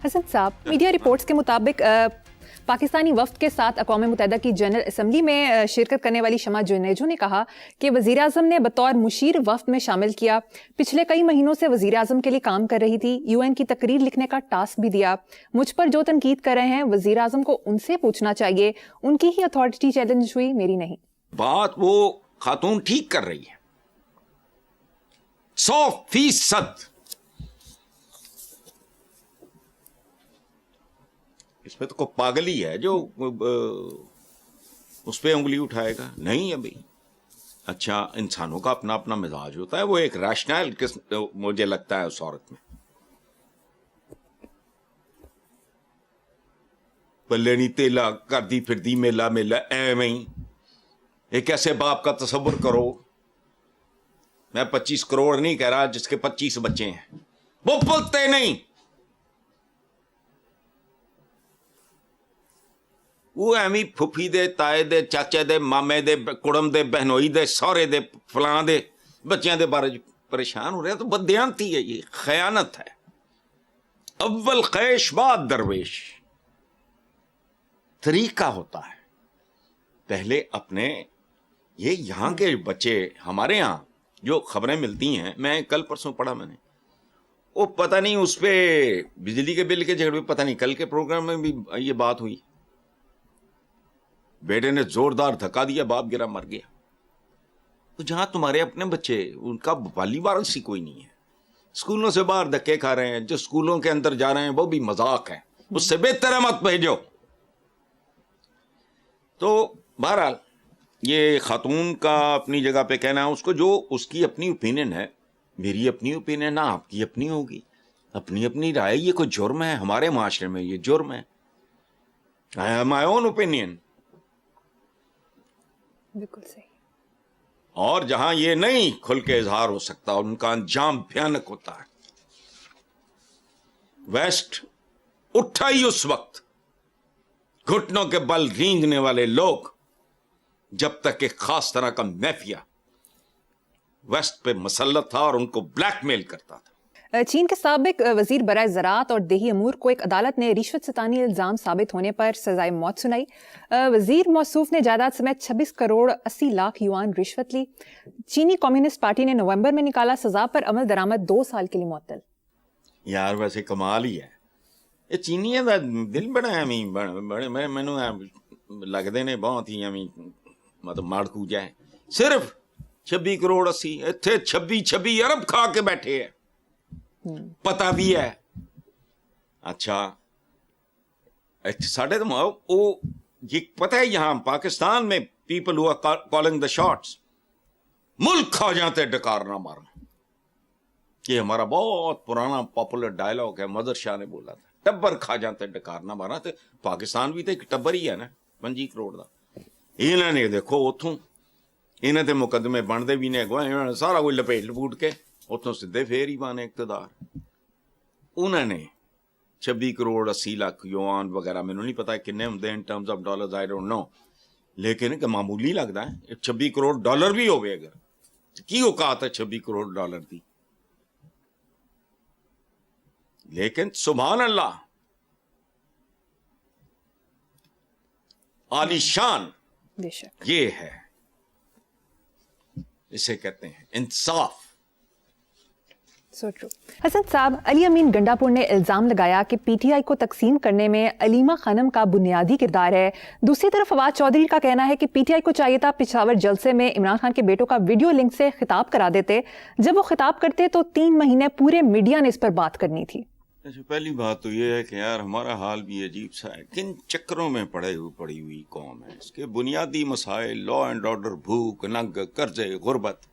حسن صاحب، media reports کے مطابق پاکستانی وفد کے ساتھ اقوام متحدہ کی جنرل اسمبلی میں شرکت کرنے والی شمع جنیجو نے کہا کہ وزیر اعظم نے بطور مشیر وفد میں شامل کیا. پچھلے کئی مہینوں سے وزیر اعظم کے لیے کام کر رہی تھی. UN کی تقریر لکھنے کا ٹاسک بھی دیا. مجھ پر جو تنقید کر رہے ہیں وزیر اعظم کو ان سے پوچھنا چاہیے. ان کی ہی اتھارٹی چیلنج ہوئی، میری نہیں. بات وہ خاتون ٹھیک کر رہی ہے 100%. اس میں تو کوئی پاگل ہی ہے جو اس پہ انگلی اٹھائے گا. نہیں ابھی اچھا، انسانوں کا اپنا اپنا مزاج ہوتا ہے. وہ ایک ریشنل مجھے لگتا ہے اس عورت میں. پلے نہیں تیلا کر دی پھر دی میلا میلا ایویں ہی. ایک ایسے باپ کا تصور کرو، میں 25 کروڑ نہیں کہہ رہا، جس کے 25 بچے ہیں وہ پلتے نہیں. وہ ایویں پھپھی دے، تائے دے، چاچے دے، مامے دے، کڑم دے، بہنوئی دے، سورے دے، فلاں دے بچیاں دے بارے پریشان ہو رہے ہیں. تو بددیانتی ہے، یہ خیانت ہے. اول خیش بعد درویش طریقہ ہوتا ہے. پہلے اپنے یہ یہاں کے بچے، ہمارے یہاں جو خبریں ملتی ہیں، میں کل پرسوں پڑھا میں نے، وہ پتہ نہیں اس پہ بجلی کے بل کے جھگڑے، پتہ نہیں کل کے پروگرام میں بھی یہ بات ہوئی. بیٹے نے زوردار دھکا دیا، باپ گرا مر گیا. تو جہاں تمہارے اپنے بچے، ان کا والی وارث ہی کوئی نہیں ہے، اسکولوں سے باہر دھکے کھا رہے ہیں، جو اسکولوں کے اندر جا رہے ہیں وہ بھی مذاق ہے. اس سے بہتر ہے مت بھیجو. تو بہرحال یہ خاتون کا اپنی جگہ پہ کہنا ہے، اس کو جو اس کی اپنی اوپینین ہے، میری اپنی اوپینین ہے، آپ کی اپنی ہوگی، اپنی اپنی رائے. یہ کوئی جرم ہے ہمارے معاشرے میں؟ یہ جرم ہے. I have my own opinion. بالکل صحیح. اور جہاں یہ نہیں کھل کے اظہار ہو سکتا، ان کا انجام بھیانک ہوتا ہے. ویسٹ اٹھا ہی اس وقت گھٹنوں کے بل رینگنے والے لوگ جب تک ایک خاص طرح کا میفیا ویسٹ پہ مسلط تھا اور ان کو بلیک میل کرتا تھا. چین کے سابق وزیر برائے زراعت اور دیہی امور کو ایک عدالت نے رشوت ستانی الزام ثابت ہونے پر سزائے موت سنائی. وزیر موصوف نے جائیداد سمیت 26 کروڑ 80 لاکھ یوان رشوت لی. چینی کمیونسٹ پارٹی نے نومبر میں نکالا. سزا پر عمل درآمد 2 سال کے لیے معطل. یار ویسے کمال ہی ہے یہ چینیاں دا دل بڑا ہے. بڑے مینو لگتے نے بہت ہی مطلب ماڑکو جائے. صرف 26 کروڑ 80، اتنے 26 ارب کھا کے بیٹھے ہیں. پتا بھی ہے. اچھا ساڑھے تو یہ پتہ ہے یہاں پاکستان میں people who calling the shots, ملک کھا جاتے ڈکار نہ مارنا. یہ ہمارا بہت پرانا پاپولر ڈائلاگ ہے، مظہر شاہ نے بولا تھا، ٹبر کھا جاتے ڈکار نہ مارنا. تو پاکستان بھی تو ایک ٹبر ہی ہے نا 25 کروڑ کا. انہوں نے دیکھو اتوں انہیں تے مقدمے بنتے بھی نہیں، انہوں نے سارا کوئی لپیٹ لپوٹ کے اتوں سیدھے پھر ہی بانے اقتدار. انہوں نے 26 کروڑ 80 لاکھ یوان وغیرہ، میں نہیں پتا کنے ہوں in terms of dollars, I don't know, لیکن کہ معمولی لگتا ہے. 26 کروڑ ڈالر بھی ہوئے اگر کی اوقات ہے 26 کروڑ ڈالر دی. لیکن سبحان اللہ عالی شان بے شک یہ ہے، اسے کہتے ہیں انصاف. So true. حسن صاحب، علی امین گنڈا پور نے الزام لگایا کہ PTI کو تقسیم کرنے میں علیمہ خانم کا بنیادی کردار ہے. دوسری طرف فواد چودھری کا کہنا ہے کہ PTI کو چاہیے تھا پشاور جلسے میں عمران خان کے بیٹوں کا ویڈیو لنک سے خطاب کرا دیتے. جب وہ خطاب کرتے تو 3 مہینے پورے میڈیا نے اس پر بات کرنی تھی. پہلی بات تو یہ ہے کہ یار ہمارا حال بھی عجیب سا ہے. کن چکروں میں پڑی ہوئی قوم ہے. اس کے بنیادی مسائل، لا اینڈ آرڈر، بھوک ننگ، قرضے، غربت،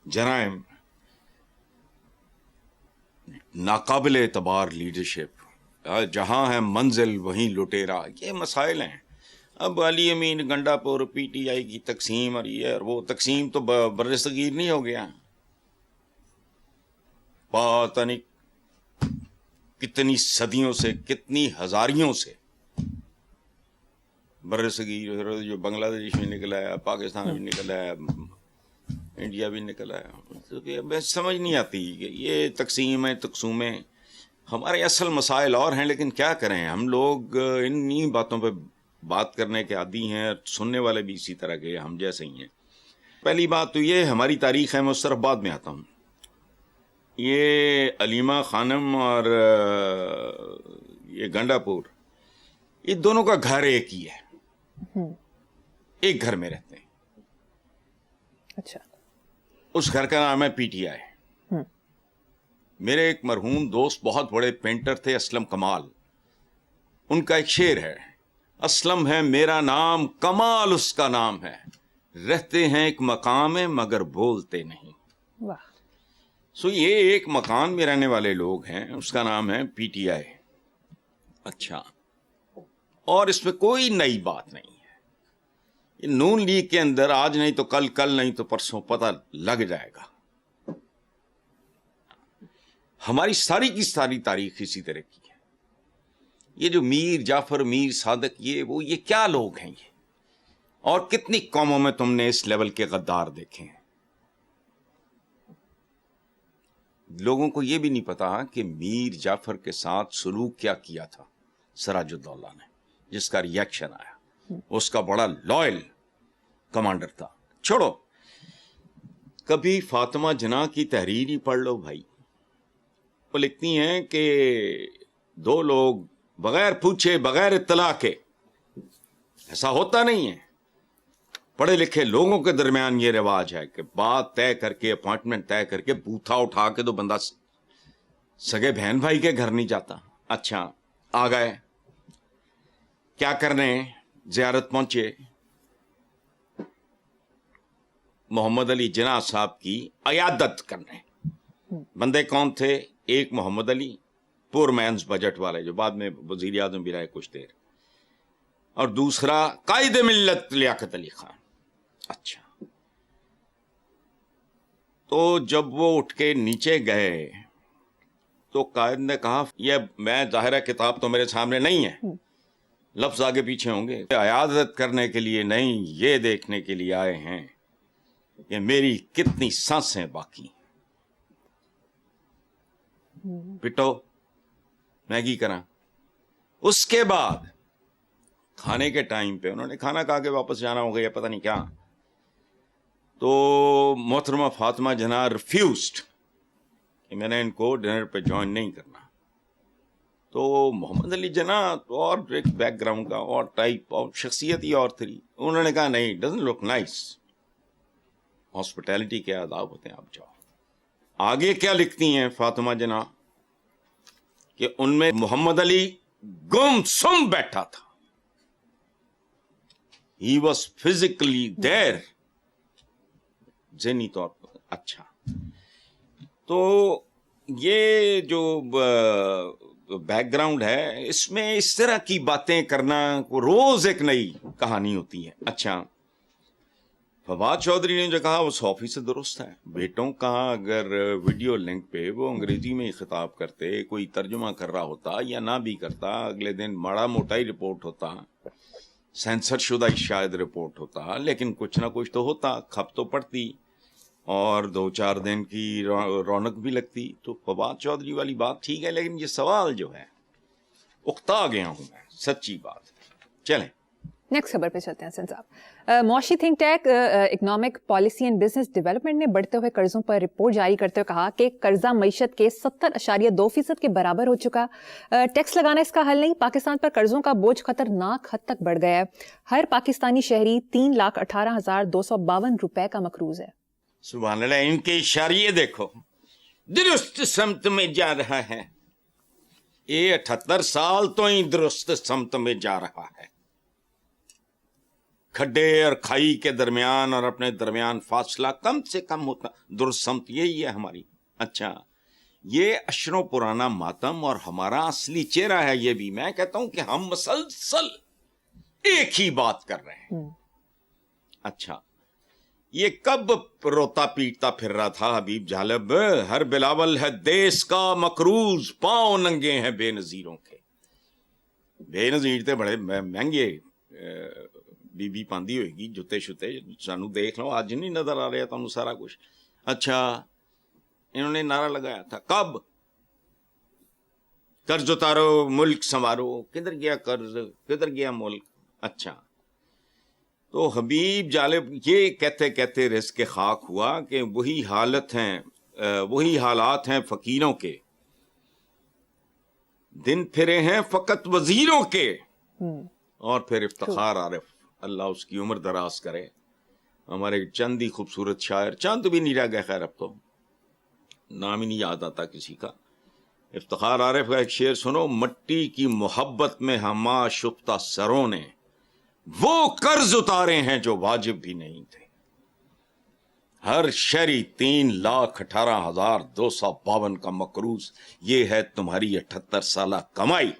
جرائم، ناقابل اعتبار لیڈرشپ، جہاں ہے منزل وہیں لٹیرا، یہ مسائل ہیں. اب علی امین گنڈا پور PTI کی تقسیم اور یہ اور وہ تقسیم تو بر صغیر نہیں ہو گیا. پتہ نہیں کتنی صدیوں سے، کتنی ہزاریوں سے بر صغیر جو بنگلہ دیش میں نکلا ہے، پاکستان بھی نکلا ہے، انڈیا بھی نکلا ہے. سمجھ نہیں آتی کہ یہ تقسیم ہے، تقسیمیں ہمارے اصل مسائل اور ہیں، لیکن کیا کریں، ہم لوگ انہی باتوں پہ بات کرنے کے عادی ہیں، اور سننے والے بھی اسی طرح کے ہم جیسے ہی ہیں۔ پہلی بات تو یہ ہماری تاریخ ہے، میں اس طرف بعد میں آتا ہوں۔ یہ علیمہ خانم اور یہ گنڈا پور، یہ دونوں کا گھر ایک ہی ہے، ایک گھر میں رہتے ہیں۔ اچھا، اس گھر کا نام ہے پی ٹی آئی۔ میرے ایک مرحوم دوست بہت بڑے پینٹر تھے، اسلم کمال، ان کا ایک شعر ہے، اسلم ہے میرا نام، کمال اس کا نام ہے، رہتے ہیں ایک مقام میں مگر بولتے نہیں۔ واہ، سو یہ ایک مکان میں رہنے والے لوگ ہیں، اس کا نام ہے پی ٹی آئی۔ اچھا، اور اس میں کوئی نئی بات نہیں ہے۔ یہ نون لیگ کے اندر آج نہیں تو کل، کل نہیں تو پرسوں پتہ لگ جائے گا۔ ہماری ساری کی ساری تاریخ اسی طرح کی ہے۔ یہ جو میر جعفر، میر صادق، یہ کیا لوگ ہیں یہ؟ اور کتنی قوموں میں تم نے اس لیول کے غدار دیکھے ہیں؟ لوگوں کو یہ بھی نہیں پتا کہ میر جعفر کے ساتھ سلوک کیا کیا تھا سراج الدولہ نے، جس کا ریئیکشن آیا۔ اس کا بڑا لائل کمانڈر تھا۔ چھوڑو، کبھی فاطمہ جناح کی تحریر ہی پڑھ لو بھائی۔ وہ لکھتی ہیں کہ دو لوگ بغیر پوچھے، بغیر اطلاع کے، ایسا ہوتا نہیں ہے، پڑھے لکھے لوگوں کے درمیان یہ رواج ہے کہ بات طے کر کے، اپوائنٹمنٹ طے کر کے، بوتھا اٹھا کے تو بندہ سگے بہن بھائی کے گھر نہیں جاتا۔ اچھا، آ گئے، کیا کرنے؟ زیارت پہنچے، محمد علی جناح صاحب کی عیادت کرنے۔ بندے کون تھے؟ ایک محمد علی، پور مینز بجٹ والے، جو بعد میں وزیر اعظم بھی رہے کچھ دیر، اور دوسرا قائد ملت لیاقت علی خان۔ اچھا، تو جب وہ اٹھ کے نیچے گئے تو قائد نے کہا، یہ میں ظاہر ہے کتاب تو میرے سامنے نہیں ہے، لفظ آگے پیچھے ہوں گے، عیادت کرنے کے لیے نہیں، یہ دیکھنے کے لیے آئے ہیں کہ میری کتنی سانسیں باقی۔ پٹو، میگی کرا۔ اس کے بعد کھانے کے ٹائم پہ انہوں نے کھانا کھا کے واپس جانا ہو گیا، پتہ نہیں کیا، تو محترمہ فاطمہ جناح ریفیوزڈ کہ میں نے ان کو ڈنر پہ جوائن نہیں کرنا۔ تو محمد علی جناح تو اور ایک بیک گراؤنڈ کا اور ٹائپ اور شخصیت ہی اور تھی، انہوں نے کہا نہیں، ڈزنٹ لک نائس، ہاسپٹیلٹی کے آداب ہوتے ہیں، آپ جاؤ۔ آگے کیا لکھتی ہیں فاطمہ جناح کہ ان میں محمد علی گم سم بیٹھا تھا، ہی واز فزیکلی دیر، ذہنی طور پر۔ اچھا، تو یہ جو بیک گراؤنڈ ہے، اس میں اس طرح کی باتیں کرنا روز ایک نئی کہانی ہوتی ہے۔ اچھا، فواد چودھری نے جو کہا وہ 100% درست ہے۔ بیٹوں کا اگر ویڈیو لنک پہ وہ انگریزی میں ہی خطاب کرتے، کوئی ترجمہ کر رہا ہوتا یا نہ بھی کرتا، اگلے دن ماڑا موٹا ہی رپورٹ ہوتا، سینسر شدہ ہی شاید رپورٹ ہوتا، لیکن کچھ نہ کچھ تو ہوتا، کھپ تو پڑتی اور 2-4 دن کی رونق بھی لگتی۔ تو فواد چودھری والی بات ٹھیک ہے، لیکن یہ سوال جو ہے اکتا گیا ہوں میں، سچی بات۔ چلیں نیکسٹ خبر پہ چلتے ہیں حسن صاحب۔ معاشی think tank economic policy and business development نے بڑھتے ہوئے قرضوں پر رپورٹ جاری کرتے ہوئے کہا کہ قرضہ معیشت کے 70.2% کے برابر ہو چکا۔ ٹیکس لگانا اس کا حل نہیں، پاکستان پر قرضوں کا بوجھ خطرناک حد تک بڑھ گیا ہے۔ ہر پاکستانی شہری 3,18,252 روپے کا مقروض ہے۔ سبحان اللہ، ان کے اشاریے دیکھو، درست سمت میں جا رہا ہے۔ یہ 78 سال تو ہی درست سمت میں جا رہا ہے۔ کھڈے اور کھائی کے درمیان اور اپنے درمیان فاصلہ کم سے کم ہوتا، درست سمت یہی ہے ہماری۔ اچھا، یہ اشروں پرانا ماتم اور ہمارا اصلی چہرہ ہے۔ یہ بھی میں کہتا ہوں کہ ہم مسلسل ایک ہی بات کر رہے ہیں۔ اچھا، یہ کب روتا پیٹتا پھر رہا تھا حبیب جالب، ہر بلاول ہے دیس کا مقروض، پاؤں ننگے ہیں بے نظیروں کے۔ بے نظیر تے بڑے مہنگے بی بی پاندی ہوئے گی، جتے شتے، سانو دیکھ لو آج نہیں نظر آ رہا تمہیں سارا کچھ۔ اچھا، انہوں نے نعرہ لگایا تھا کب؟ قرض اتارو ملک سنوارو. کدھر گیا قرض, کدھر گیا ملک. اچھا تو حبیب جالب یہ کہتے کہتے رزق خاک ہوا کہ وہی حالات ہیں فقیروں کے, دن پھرے ہیں فقط وزیروں کے. اور پھر افتخار عارف, اللہ اس کی عمر دراز کرے. ہمارے چند ہی خوبصورت شاعر, چند بھی نہیں رہ گئے خیر, اب تو نام ہی نہیں یاد آتا کسی کا. افتخار عارف کا ایک شعر سنو. مٹی کی محبت میں ہم آشفتہ سروں نے وہ قرض اتارے ہیں جو واجب بھی نہیں تھے. ہر شہری 3,18,252 کا مقروض, یہ ہے تمہاری 78 سالہ کمائی.